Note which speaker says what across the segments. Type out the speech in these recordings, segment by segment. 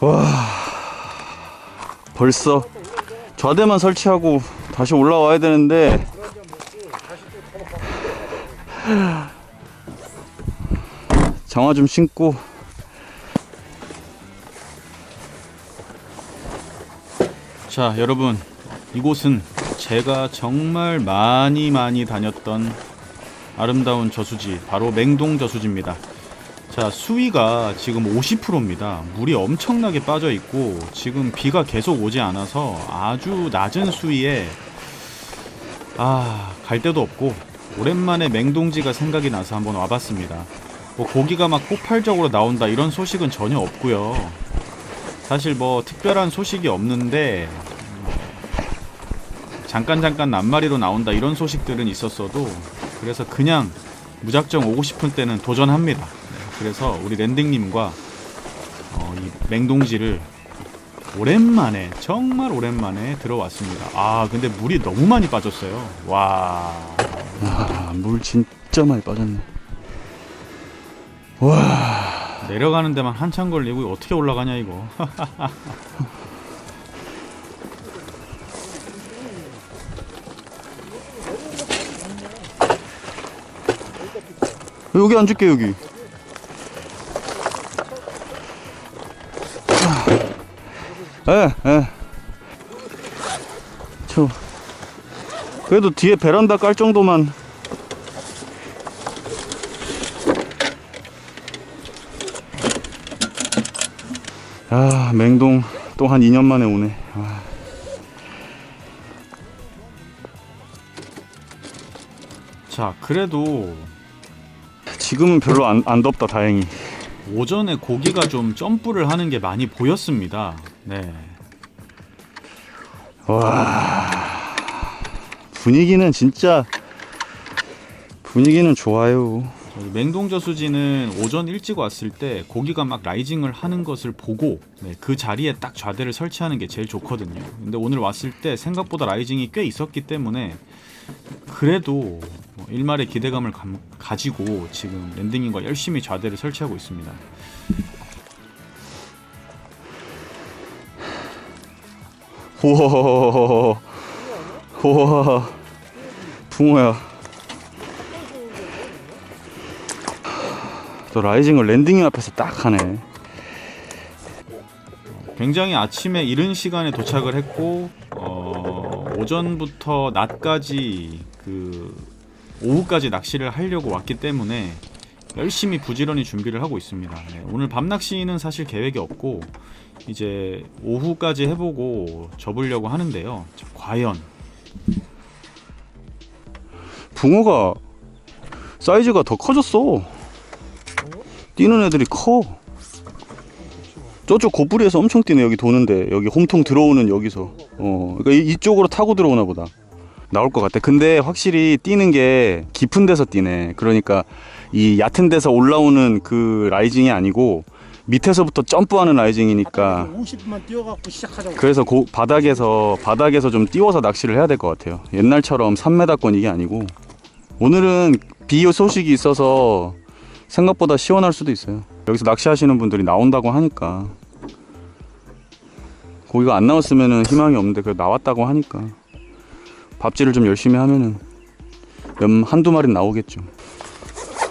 Speaker 1: 와, 벌써 좌대만 설치하고 다시 올라와야 되는데 장화 좀 신고. 자, 여러분, 이곳은 제가 정말 많이 다녔던 아름다운 저수지, 바로 맹동 저수지입니다. 자, 수위가 지금 50%입니다. 물이 엄청나게 빠져 있고 지금 비가 계속 오지 않아서 아주 낮은 수위에 갈 데도 없고 오랜만에 맹동지가 생각이 나서 한번 와봤습니다. 뭐 고기가 막 폭발적으로 나온다 이런 소식은 전혀 없고요. 사실 뭐 특별한 소식이 없는데 잠깐 낱마리로 나온다 이런 소식들은 있었어도, 그래서 그냥 무작정 오고 싶은 때는 도전합니다. 그래서 우리 랜딩님과 이 맹동지를 오랜만에, 정말 오랜만에 들어왔습니다. 근데 물이 너무 많이 빠졌어요. 와, 물 진짜 많이 빠졌네. 와, 내려가는 데만 한참 걸리고 어떻게 올라가냐 이거. 여기 앉을게. 여기 저 그래도 뒤에 베란다 깔 정도만. 맹동 또 한 2년 만에 오네. 자, 그래도 지금은 별로 안 덥다, 다행히. 오전에 고기가 좀 점프를 하는 게 많이 보였습니다. 네. 와, 분위기는 좋아요. 맹동 저수지는 오전 일찍 왔을 때 고기가 막 라이징을 하는 것을 보고 그 자리에 딱 좌대를 설치하는 게 제일 좋거든요. 근데 오늘 왔을 때 생각보다 라이징이 꽤 있었기 때문에 그래도 일말의 기대감을 가지고 지금 랜딩인과 열심히 좌대를 설치하고 있습니다. 우와, 붕어야. 또 라이징을 랜딩인 앞에서 딱 하네. 굉장히 아침에 이른 시간에 도착을 했고 오전부터 낮까지 오후까지 낚시를 하려고 왔기 때문에 열심히 부지런히 준비를 하고 있습니다. 오늘 밤 낚시는 사실 계획이 없고 이제 오후까지 해보고 접으려고 하는데요. 자, 과연 붕어가 사이즈가 더 커졌어. 뛰는 애들이 커. 저쪽 고뿌리에서 엄청 뛰네. 여기 도는데, 여기 홈통 들어오는 여기서 그러니까 이쪽으로 타고 들어오나 보다. 나올 것 같아. 근데 확실히 뛰는 게 깊은 데서 뛰네. 그러니까 이 얕은 데서 올라오는 그 라이징이 아니고 밑에서부터 점프하는 라이징이니까
Speaker 2: 50만 뛰어갖고 시작하자고.
Speaker 1: 그래서 바닥에서 좀 띄워서 낚시를 해야 될 것 같아요. 옛날처럼 3m권 이게 아니고. 오늘은 비 소식이 있어서 생각보다 시원할 수도 있어요. 여기서 낚시하시는 분들이 나온다고 하니까. 고기가 안 나왔으면 희망이 없는데 그래도 나왔다고 하니까 밥질을 좀 열심히 하면은 한두 마리 나오겠죠.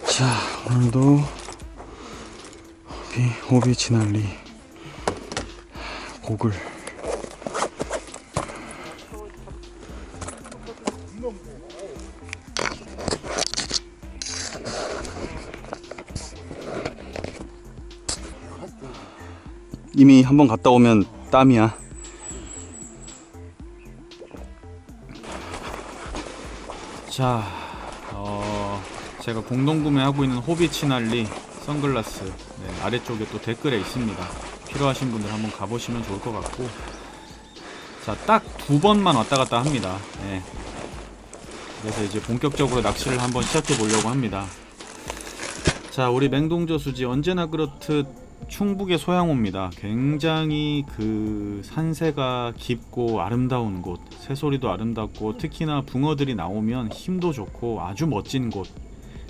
Speaker 1: 자, 오늘도 호비 진알리 고글. 이미 한번 갔다 오면 땀이야. 자, 제가 공동 구매하고 있는 호비 치날리 선글라스 아래쪽에 또 댓글에 있습니다. 필요하신 분들 한번 가보시면 좋을 것 같고, 자, 딱 2번만 왔다 갔다 합니다. 그래서 이제 본격적으로 낚시를 한번 시작해 보려고 합니다. 자, 우리 맹동저수지 언제나 그렇듯 충북의 소양호입니다. 굉장히 산세가 깊고 아름다운 곳, 새소리도 아름답고 특히나 붕어들이 나오면 힘도 좋고 아주 멋진 곳.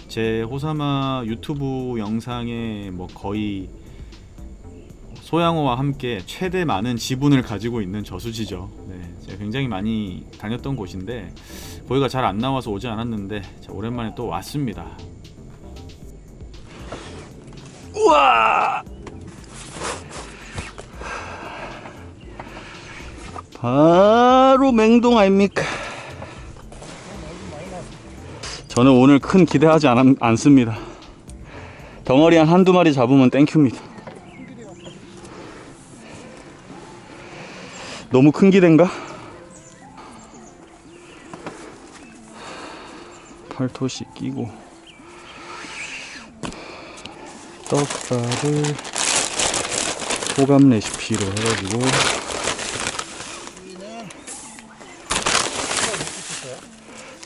Speaker 1: 제 호사마 유튜브 영상에 뭐 거의 소양호와 함께 최대 많은 지분을 가지고 있는 저수지죠. 네, 제가 굉장히 많이 다녔던 곳인데 거기가 잘 안 나와서 오지 않았는데 자, 오랜만에 또 왔습니다. 우와! 바로 맹동 아닙니까? 저는 오늘 큰 기대하지 않습니다. 덩어리 한 한두 마리 잡으면 땡큐입니다. 너무 큰 기대인가? 팔토시 끼고 떡밥을 호감 레시피로 해가지고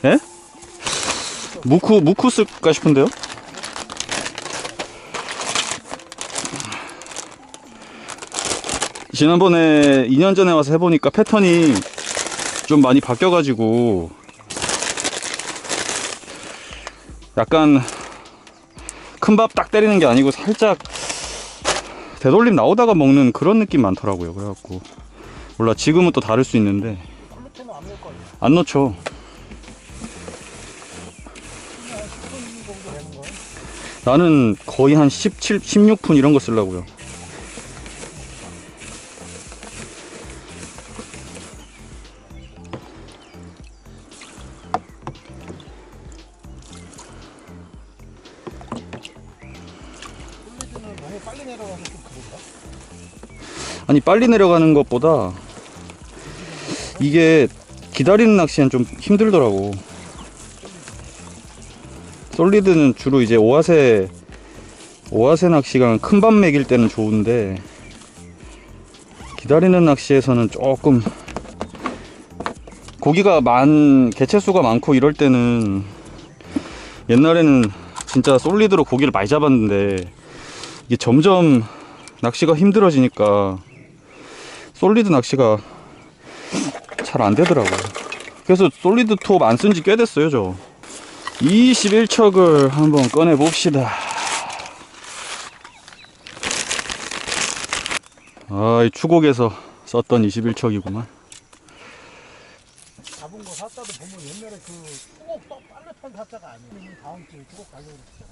Speaker 1: 예? 무쿠 쓸까 싶은데요? 지난번에 2년 전에 와서 해보니까 패턴이 좀 많이 바뀌어가지고 약간 큰 밥 딱 때리는 게 아니고 살짝 되돌림 나오다가 먹는 그런 느낌 많더라고요. 그래갖고 몰라, 지금은 또 다를 수 있는데 안 넣죠. 나는 거의 한 17, 16분 이런 거 쓰려고요.
Speaker 2: 너무 빨리 내려가서 좀 그런가?
Speaker 1: 아니, 빨리 내려가는 것보다 이게 기다리는 낚시는 좀 힘들더라고. 솔리드는 주로 이제 오아세 낚시가 큰 밥 먹일 때는 좋은데 기다리는 낚시에서는 조금 고기가 개체수가 많고 이럴 때는, 옛날에는 진짜 솔리드로 고기를 많이 잡았는데 이게 점점 낚시가 힘들어지니까 솔리드 낚시가 잘 안 되더라고요. 그래서 솔리드 톱 안 쓴 지 꽤 됐어요. 저 21척을 한번 꺼내 봅시다. 이 추곡에서 썼던 21척이구만.
Speaker 2: 잡은 거 샀다도 보면 옛날에 그 꼭 빨래판 샀다가 아니에요. 다음 주에 꼭 가려고 그랬잖아.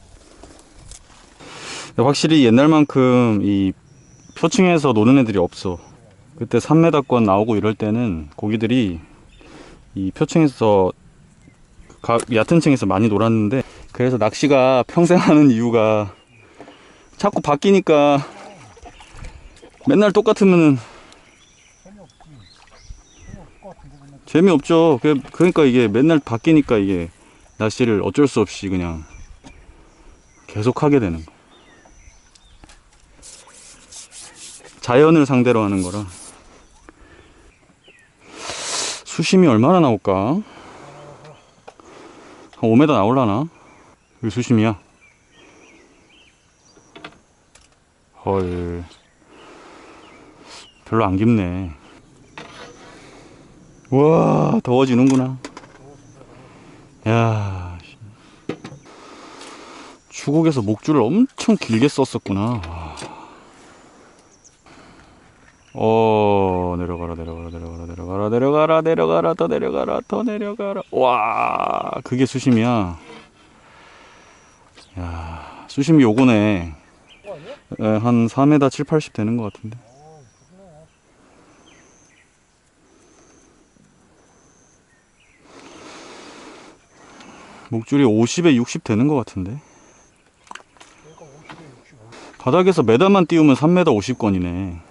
Speaker 1: 확실히 옛날만큼 이 표층에서 노는 애들이 없어. 그때 3m권 나오고 이럴 때는 고기들이 이 표층에서 얕은 층에서 많이 놀았는데, 그래서 낚시가 평생 하는 이유가 자꾸 바뀌니까 맨날 똑같으면
Speaker 2: 재미없을 것 같은데 그냥.
Speaker 1: 재미없죠. 그러니까 이게 맨날 바뀌니까 이게 낚시를 어쩔 수 없이 그냥 계속 하게 되는 거. 자연을 상대로 하는 거라. 수심이 얼마나 나올까? 한 5m 나올라나? 여기 수심이야. 헐, 별로 안 깊네. 우와, 더워지는구나. 야, 추곡에서 목줄을 엄청 길게 썼었구나. 내려가라, 더 내려가라. 와, 그게 수심이야. 야, 수심이 요거네. 한 4m 7, 80 되는 것 같은데. 목줄이 50에 60 되는 것 같은데. 바닥에서 메다만 띄우면 3m 50건이네.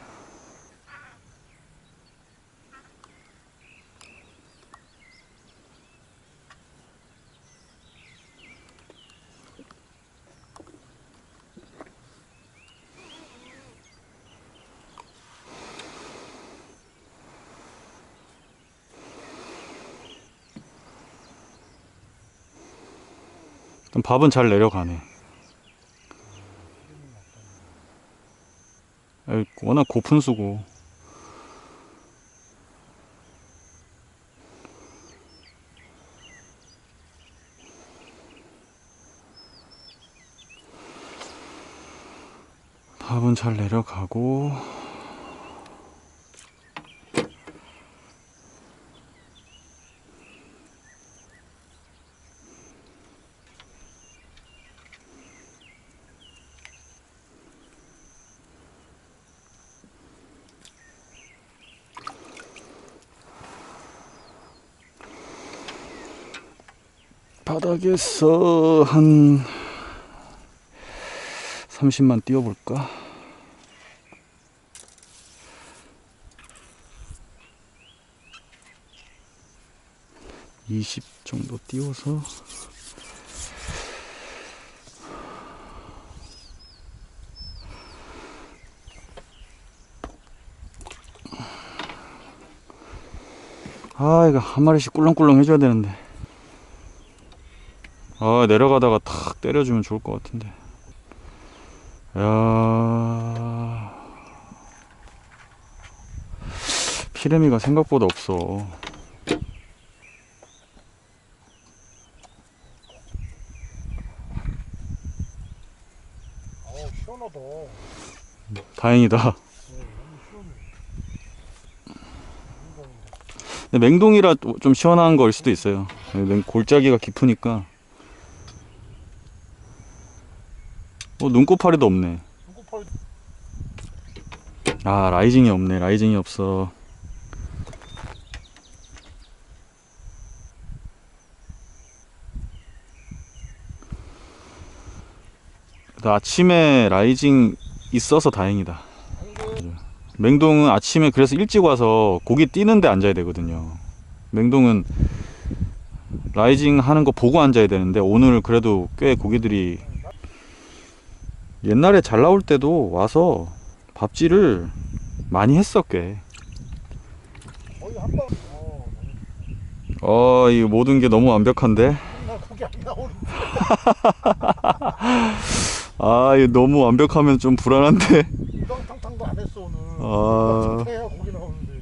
Speaker 1: 밥은 잘 내려가네. 워낙 고픈 수고. 밥은 잘 내려가고 바닥에서 한 30만 띄워볼까? (20) 정도 띄워서 이거 한 마리씩 꿀렁꿀렁 해줘야 되는데 내려가다가 탁 때려주면 좋을 것 같은데. 야, 피레미가 생각보다 없어.
Speaker 2: 시원하다.
Speaker 1: 다행이다. 근데 맹동이라 좀 시원한 거일 수도 있어요. 골짜기가 깊으니까. 눈꽃파리도 없네. 라이징이 없네. 라이징이 없어. 아침에 라이징 있어서 다행이다. 맹동은 아침에 그래서 일찍 와서 고기 뛰는데 앉아야 되거든요. 맹동은 라이징 하는 거 보고 앉아야 되는데 오늘 그래도 꽤 고기들이 옛날에 잘 나올 때도 와서 밥질을 많이 했어 꽤.
Speaker 2: 거의 한 번.
Speaker 1: 이 모든 게 너무 완벽한데.
Speaker 2: 나 고기 안 나오는데.
Speaker 1: 이거 너무 완벽하면 좀 불안한데.
Speaker 2: 우당탕탕도 안 했어 오늘. 해야 고기 나오는데.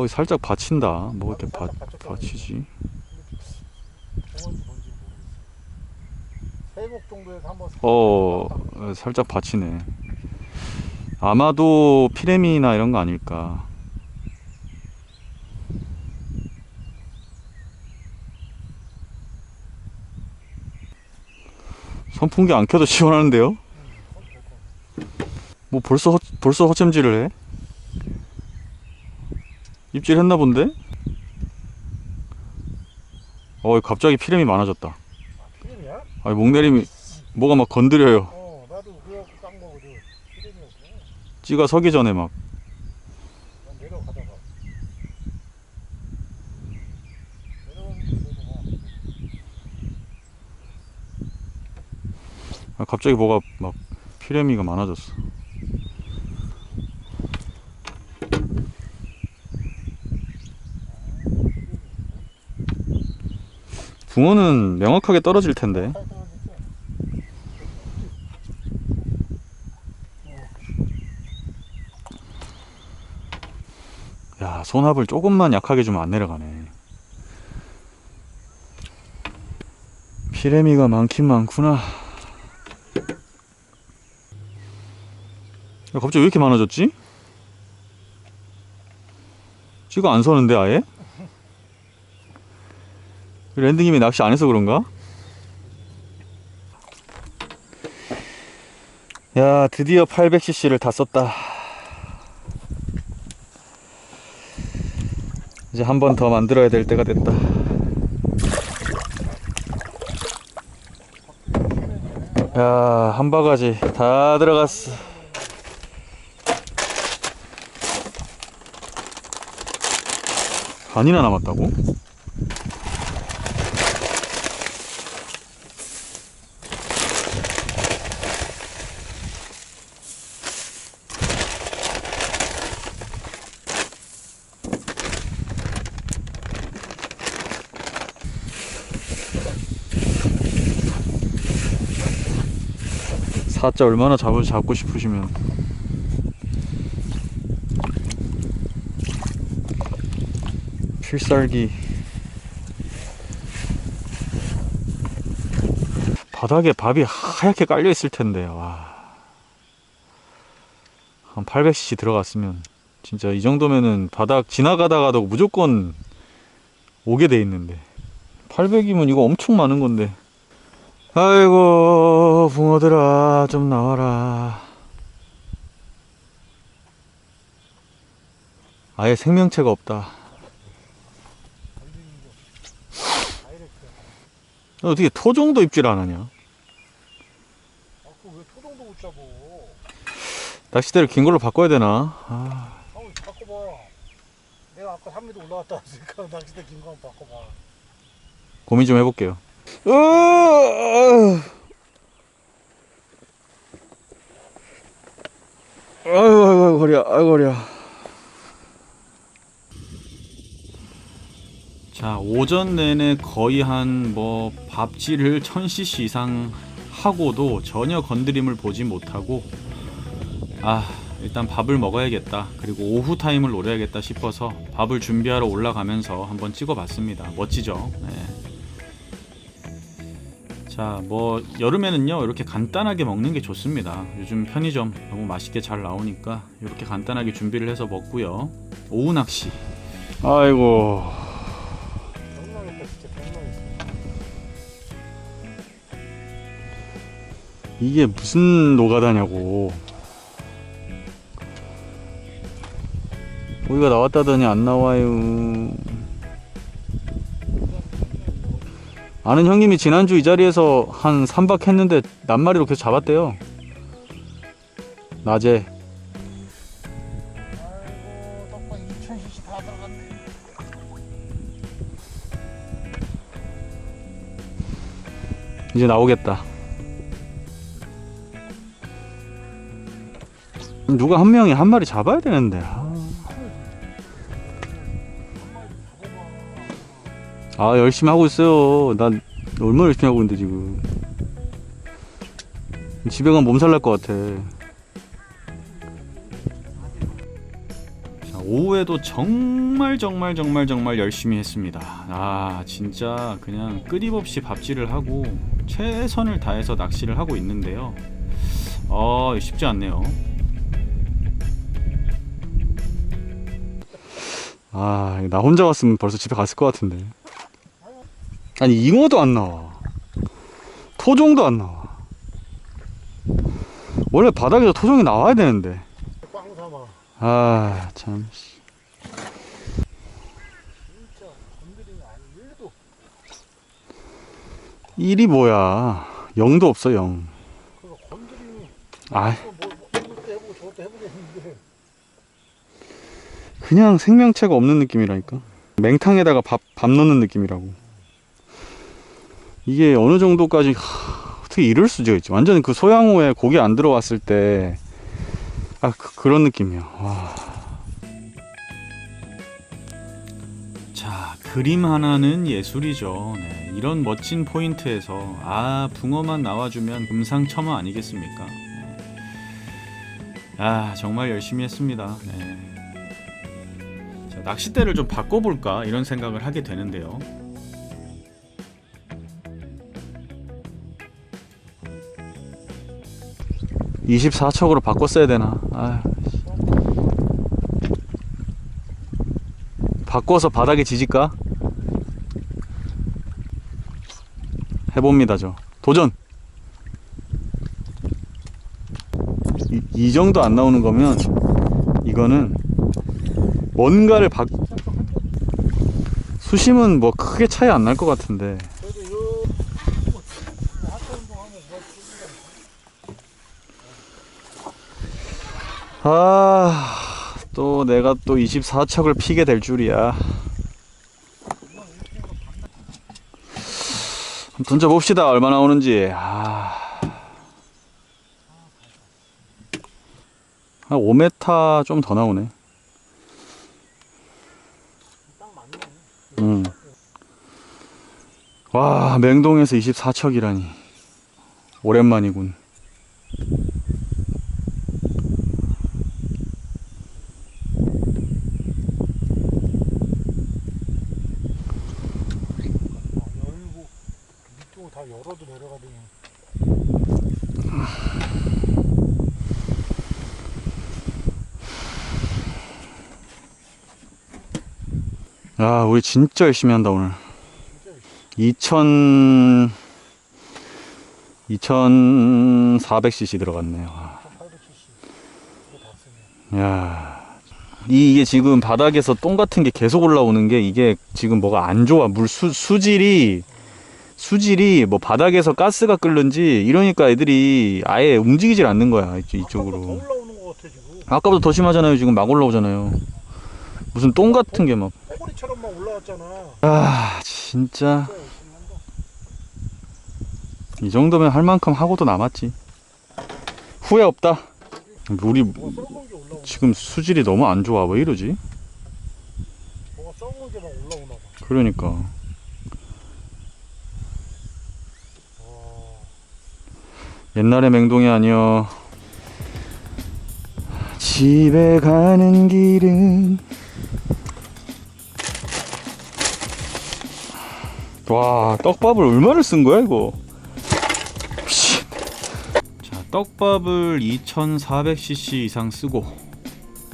Speaker 1: 살짝 받친다. 뭐 이렇게 받치지?
Speaker 2: 세목 정도에서 한번.
Speaker 1: 살짝 받치네. 아마도 피레미나 이런 거 아닐까. 선풍기 안 켜도 시원하는데요? 뭐 벌써 허챔질을 해? 입질 했나 본데? 갑자기 피렘이 많아졌다.
Speaker 2: 피렘이야?
Speaker 1: 목내림이 뭐가 막 건드려요.
Speaker 2: 나도 그래갖고 깐 거거든. 피렘이었어.
Speaker 1: 찌가 서기 전에 막.
Speaker 2: 난 내려가다가. 내려가는데
Speaker 1: 갑자기 뭐가 막 피레미가 많아졌어. 붕어는 명확하게 떨어질 텐데. 야, 손합을 조금만 약하게 주면 안 내려가네. 피레미가 많긴 많구나. 갑자기 왜 이렇게 많아졌지? 찌가 안 서는데 아예? 랜딩님이 낚시 안 해서 그런가? 야, 드디어 800cc를 다 썼다. 이제 한 번 더 만들어야 될 때가 됐다. 야, 한 바가지 다 들어갔어. 반이나 남았다고? 사자 얼마나 잡고 싶으시면. 필살기 바닥에 밥이 하얗게 깔려 있을 텐데. 와. 한 800cc 들어갔으면 진짜 이 정도면은 바닥 지나가다가도 무조건 오게 돼 있는데 800이면 이거 엄청 많은 건데. 아이고 붕어들아 좀 나와라. 아예 생명체가 없다. 어떻게 토종도 입질 안 하냐?
Speaker 2: 왜 토종도 못 잡어?
Speaker 1: 낚싯대를 긴 걸로 바꿔야 되나? 아,
Speaker 2: 한번 바꿔봐. 내가 아까 3m 올라갔다 왔으니까 낚싯대 긴 거 한번 바꿔봐.
Speaker 1: 고민 좀 해볼게요. 아이고 허리야, 아이고 허리야. 자, 오전 내내 거의 한 뭐 밥질을 1000cc 이상 하고도 전혀 건드림을 보지 못하고, 일단 밥을 먹어야겠다, 그리고 오후 타임을 노려야겠다 싶어서 밥을 준비하러 올라가면서 한번 찍어봤습니다. 멋지죠? 네. 자, 뭐 여름에는요 이렇게 간단하게 먹는 게 좋습니다. 요즘 편의점 너무 맛있게 잘 나오니까 이렇게 간단하게 준비를 해서 먹고요. 오후 낚시. 아이고.
Speaker 2: 병망했다 진짜 병망했어.
Speaker 1: 이게 무슨 노가다냐고. 우리가 나왔다더니 안 나와요. 아는 형님이 지난주 이 자리에서 한 3박 했는데 낱마리로 계속 잡았대요. 낮에.
Speaker 2: 아이고 떡밥 2000cc 다 들어갔네.
Speaker 1: 이제 나오겠다. 누가 한 명이 한 마리 잡아야 되는데. 열심히 하고 있어요. 난 얼마나 열심히 하고 있는데 지금. 집에 가면 몸살 날 것 같아. 자, 오후에도 정말 열심히 했습니다. 진짜 그냥 끊임없이 밥질을 하고 최선을 다해서 낚시를 하고 있는데요. 쉽지 않네요. 나 혼자 왔으면 벌써 집에 갔을 것 같은데. 아니, 잉어도 안 나와. 토종도 안 나와. 원래 바닥에서 토종이 나와야 되는데.
Speaker 2: 꽝 삼아.
Speaker 1: 참.
Speaker 2: 진짜 건드리면 안 1도.
Speaker 1: 일이 뭐야. 0도 없어, 0.
Speaker 2: 그거 건드리면
Speaker 1: 아,
Speaker 2: 이것도 해보고 저것도 해보겠는데.
Speaker 1: 그냥 생명체가 없는 느낌이라니까. 맹탕에다가 밥 넣는 느낌이라고. 이게 어느 정도까지 어떻게 이럴 수가 있지. 완전 그 소양호에 고기 안 들어왔을 때 그런 느낌이야. 와. 자, 그림 하나는 예술이죠. 네, 이런 멋진 포인트에서 붕어만 나와주면 금상첨화 아니겠습니까? 네. 정말 열심히 했습니다. 네. 자, 낚싯대를 좀 바꿔볼까 이런 생각을 하게 되는데요. (24척으로) 바꿨어야 되나. 바꿔서 바닥에 지질까? 해봅니다. 저 도전. 이 정도 안 나오는 거면 이거는 뭔가를 수심은 뭐 크게 차이 안 날 것 같은데. 또 내가 또 24척을 피게 될 줄이야. 한번 던져봅시다. 얼마 나오는지. 한 5m 좀 더 나오네. 와, 맹동에서 24척이라니 오랜만이군.
Speaker 2: 열고 밑으로 다 열어도 내려가더니
Speaker 1: 야, 우리 진짜 열심히 한다 오늘. 2400cc 들어갔네요.
Speaker 2: 800cc 이거 다 쓰네.
Speaker 1: 야, 이게 지금 바닥에서 똥 같은 게 계속 올라오는 게 이게 지금 뭐가 안 좋아. 물 수질이 뭐 바닥에서 가스가 끓는지 이러니까 애들이 아예 움직이질 않는 거야. 이쪽으로.
Speaker 2: 더 올라오는 거 같아 지금.
Speaker 1: 아까보다 더 심하잖아요. 지금 막 올라오잖아요. 무슨 똥 같은 게 막.
Speaker 2: 뽀글이처럼 막 올라왔잖아.
Speaker 1: 아, 진짜.
Speaker 2: 진짜 열심히 한다.
Speaker 1: 이 정도면 할 만큼 하고도 남았지. 후회 없다. 우리
Speaker 2: 뭐가 썩은 게 올라오나.
Speaker 1: 지금 수질이 너무 안 좋아. 왜 이러지?
Speaker 2: 뭐가 썩은 게 막 올라오나 봐.
Speaker 1: 그러니까.
Speaker 2: 와.
Speaker 1: 옛날의 맹동이 아니여. 집에 가는 길은. 와, 떡밥을 얼마를 쓴 거야 이거? 자, 떡밥을 2400cc 이상 쓰고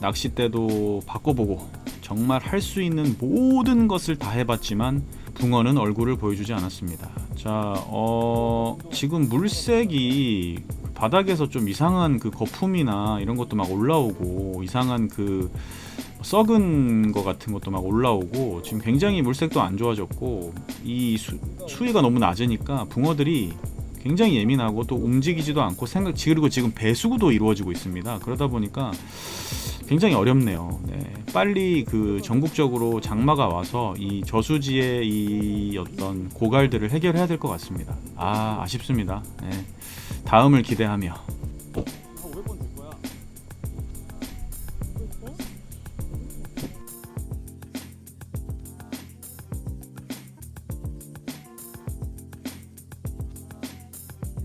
Speaker 1: 낚싯대도 바꿔보고 정말 할 수 있는 모든 것을 다 해봤지만 붕어는 얼굴을 보여주지 않았습니다. 자, 지금 물색이 바닥에서 좀 이상한 그 거품이나 이런 것도 막 올라오고 이상한 그 썩은 거 같은 것도 막 올라오고 지금 굉장히 물색도 안 좋아졌고 이 수위가 너무 낮으니까 붕어들이 굉장히 예민하고 또 움직이지도 않고 그리고 지금 배수구도 이루어지고 있습니다. 그러다 보니까 굉장히 어렵네요. 네. 빨리 그 전국적으로 장마가 와서 이 저수지의 이 어떤 고갈들을 해결해야 될 것 같습니다. 아쉽습니다. 네. 다음을 기대하며